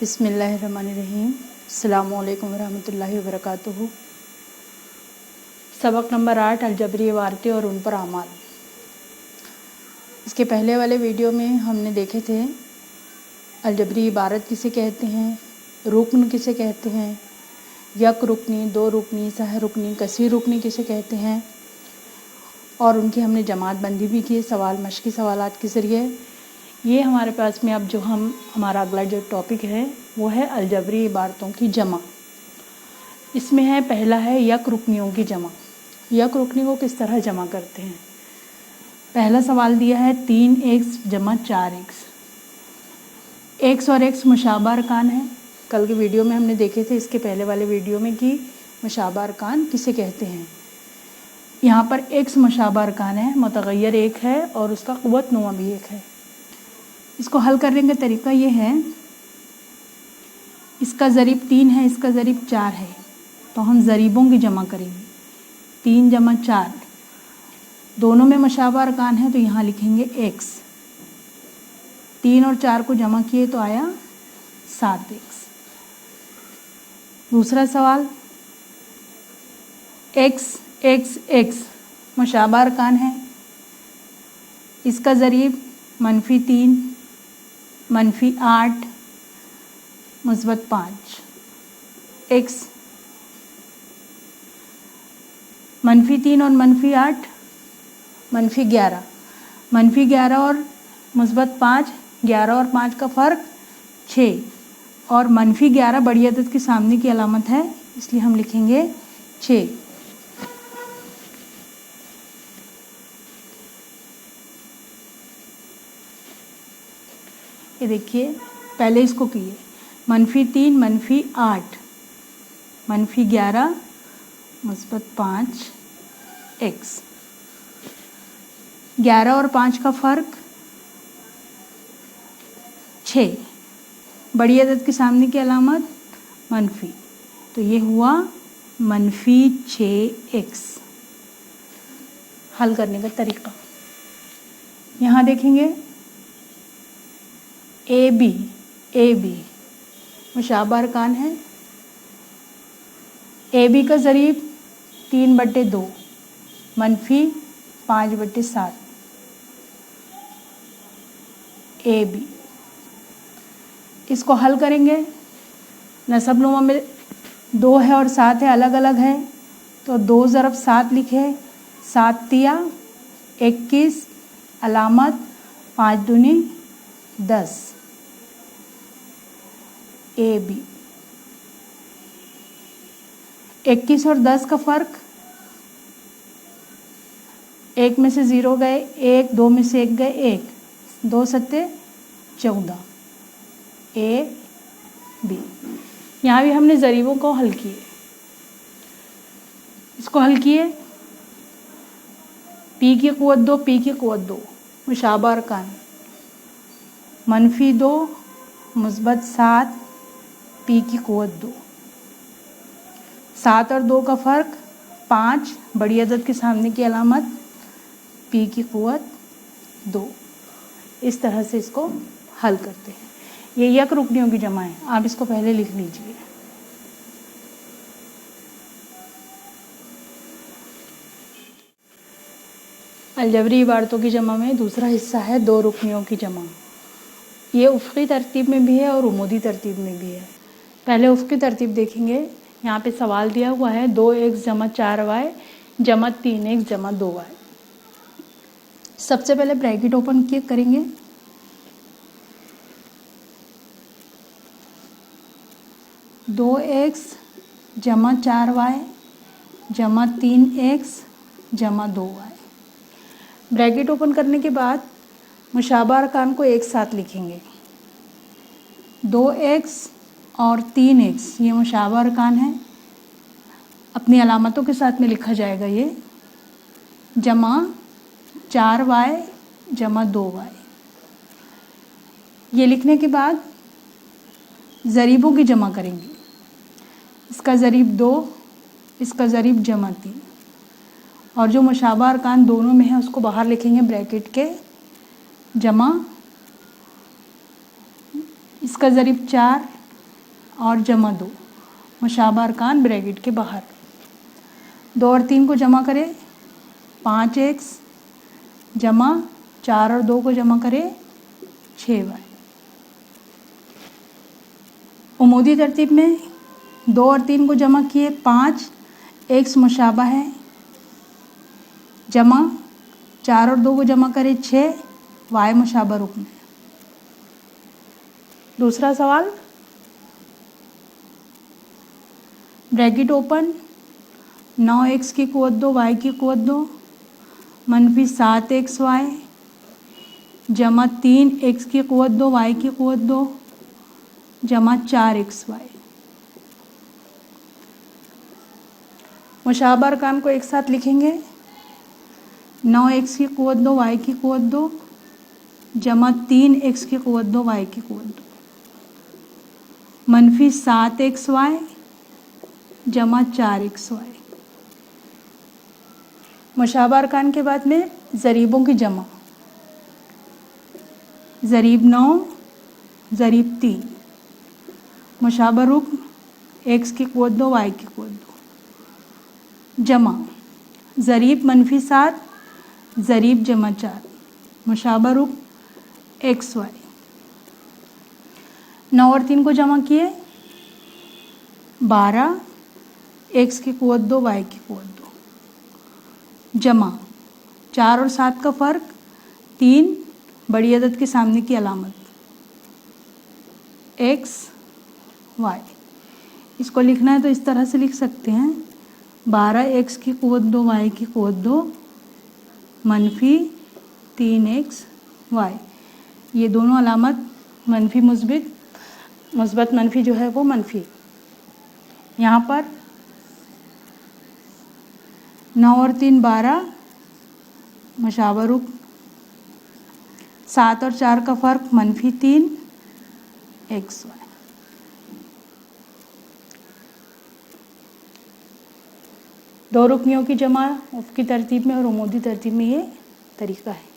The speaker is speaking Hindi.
बिस्मिल्लाहिर्रहमानिर्रहीम। अस्सलामुअलैकुम वरहमतुल्लाहि वबरकातुहू। सबक नंबर 8 अलजबरी इबारतें और उन पर अमाल। इसके पहले वाले वीडियो में हमने देखे थे अलजबरी इबारत किसे कहते हैं, रुकन किसे कहते हैं, यक रुकनी, दो रुकनी, सह रुकनी, कसीर रुकनी किसे कहते हैं, और उनकी हमने जमात बंदी भी की सवाल मश्की सवालात के ज़रिए। ये हमारे पास में अब जो हमारा अगला जो टॉपिक है वो है अलजबरी इबारतों की जमा। इसमें है पहला है यक रुकनियों की जमा। यक रुकनी को किस तरह जमा करते हैं। पहला सवाल दिया है 3x जमा 4x। x और x मुशाबा अरकान है। कल के वीडियो में हमने देखे थे, इसके पहले वाले वीडियो में कि मुशाबा अरकान किसे कहते हैं। यहाँ पर x मुशाबा अरकान है, मुतगय्यर एक है और उसका क़ुव्वत नुमा भी एक है। इसको हल करने का तरीका ये है, इसका ज़रीब 3 है, इसका ज़रीब 4 है, तो हम ज़रीबों की जमा करेंगे। 3 जमा 4, दोनों में मुशाबा अरकान है तो यहाँ लिखेंगे x। 3 और 4 को जमा किए तो आया 7x। दूसरा सवाल x x x मुशाबा अरकान है, इसका ज़रीब -3 -8 -5। x -3 और -8 -11, -11 और -5, 11 और 5 का फ़र्क 6, और -11 बड़ी अदद के सामने की अलामत है इसलिए हम लिखेंगे 6। ये देखिए पहले इसको किए -3 -8 -11 -5 x। 11 और 5 का फ़र्क 6, बड़ी अदद के सामने की अलामत मनफी, तो ये हुआ -6x। हल करने का तरीका यहाँ देखेंगे। ए बी मुशाबा अरकान है। ए बी का ज़रीब 3/2 -5/7 ए बी। इसको हल करेंगे। नसब नुमा में 2 है और 7 है, अलग अलग है, तो 2 ज़रब 7 लिखे, 7 तिया 21, अलामत 5 दूनी 10 ए बी। 21 और 10 का फ़र्क, 1 में से 0 गए 1, 2 में से 1 गए 1, 2 सत्ते 14 ए बी। यहाँ भी हमने ज़रीबों को हल किए। इसको हल किए, पी की क़ुव्वत 2 पी की क़ुव्वत 2 मुशाबा अरकान, -2 -7 पी की क़ुव्वत 2, 7 और 2 का फ़र्क 5, बड़ी अदद के सामने की अलामत पी की क़ुव्वत 2। इस तरह से इसको हल करते हैं। ये यक रुकनियों की जमा है, आप इसको पहले लिख लीजिए। अलजबरी इबारतों की जमा में दूसरा हिस्सा है दो रुकनियों की जमा। ये उफ़क़ी तरतीब में भी है और उमूदी तरतीब में भी है। पहले उफ़क़ी तरतीब देखेंगे। यहाँ पे सवाल दिया हुआ है 2x जमा 4y जमा 3x जमा 2y। सबसे पहले ब्रैकेट ओपन किए करेंगे। दो एक्स जमा 4y जमा 3x जमा 2y। ब्रैकेट ओपन करने के बाद मुशाबा अरकान को एक साथ लिखेंगे। 2x और 3x ये मुशाबा अरकान है, अपनी अलामतों के साथ में लिखा जाएगा ये, जमा 4y जमा 2y। ये लिखने के बाद ज़रीबों की जमा करेंगे। इसका ज़रीब 2, इसका ज़रीब जमा 3, और जो मुशाबा अरकान दोनों में है उसको बाहर लिखेंगे ब्रैकेट के, जमा इसका ज़रीब 4, और जमा 2 मुशाबा अरकान ब्रैकेट के बाहर। 2 और 3 को जमा करें 5x जमा 4 और 2 को जमा करें 6y। उमूदी तरतीब में 2 और 3 को जमा किए 5x मुशाबा है जमा 4 और 2 को जमा करें 6y मुशाबा रुकन है। दूसरा सवाल, ब्रैकेट ओपन 9x की क़ुव्वत 2 y की क़ुव्वत 2 मनफी 7xy जमा 3x की क़ुव्वत 2 y की क़ुव्वत 2 जमा 4xy। मुशाबा अरकान को एक साथ लिखेंगे। 9x की क़ुव्वत 2 y की क़ुव्वत 2 जमा 3x की क़ुव्वत 2 y की क़ुव्वत 2 मनफी 7xy जमा 4xy। मुशाबा अरकान के बाद में ज़रीबों की जमा। ज़रीब 9 ज़रीब 3 मुशाबा रुकन x की क़ुव्वत 2 y की क़ुव्वत 2 जमा ज़रीब मनफी 7 ज़रीब जमा 4 मुशाबा रुकन xy। 9 और 3 को जमा किए 12 x की क़ुव्वत 2 y की क़ुव्वत 2 जमा 4 और 7 का फ़र्क 3 बड़ी अदद के सामने की अलामत x y। इसको लिखना है तो इस तरह से लिख सकते हैं 12x की क़ुव्वत 2 y की क़ुव्वत 2 मनफी 3x y। ये दोनों अलामत मनफी मुस्बत मनफी जो है वो मनफी। यहाँ पर 9 और 3 12 मुशाबा रुकन 7 और 4 का फ़र्क मनफी 3 xy। दो रुकनियों की जमा उफ़की तरतीब में और उमूदी तरतीब में ये तरीका है।